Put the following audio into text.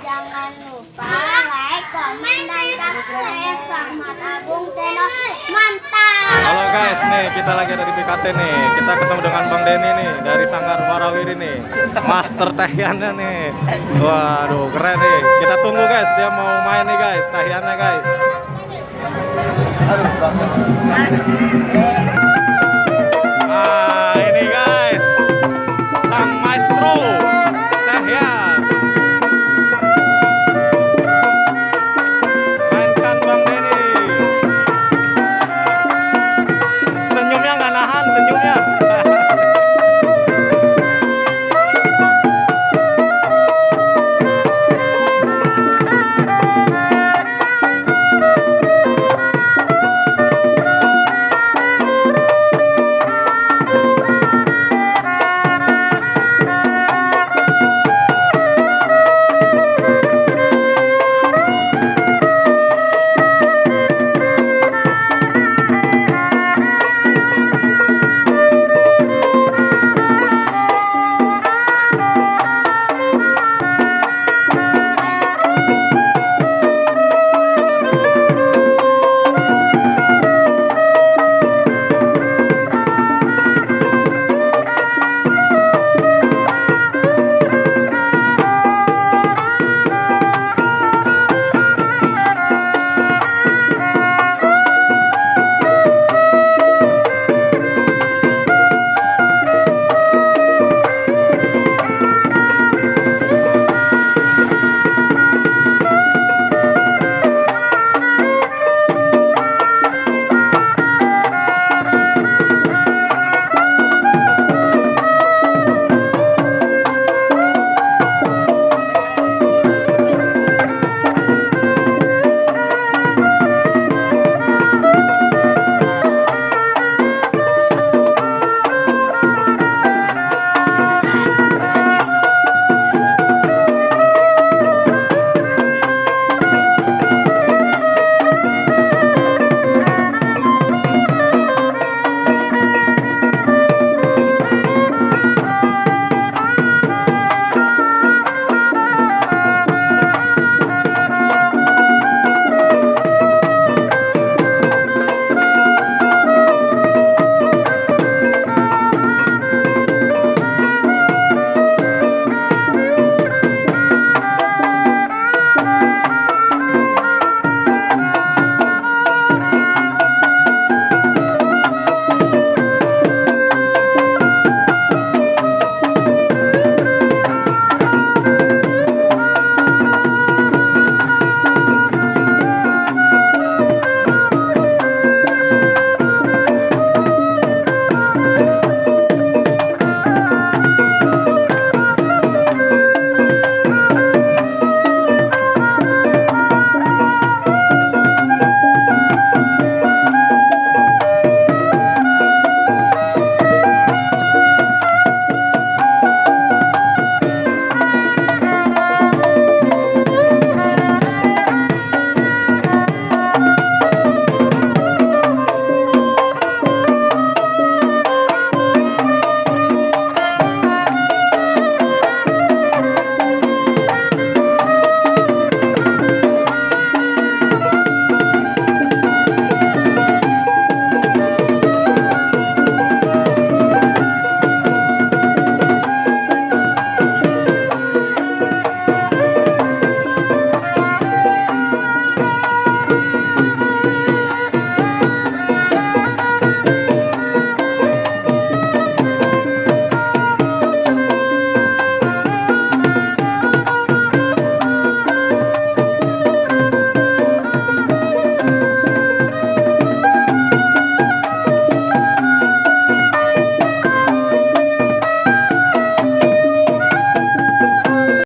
Jangan lupa like, komen, dan subscribe Rahmat Agung channel. Mantap. Halo guys, nih kita lagi ada di BKT nih. Kita ketemu dengan Bang Denny nih dari Sanggar Warawiri nih. Master tahiannya nih. Waduh, keren nih. Kita tunggu guys, dia mau main nih guys, tahiannya guys.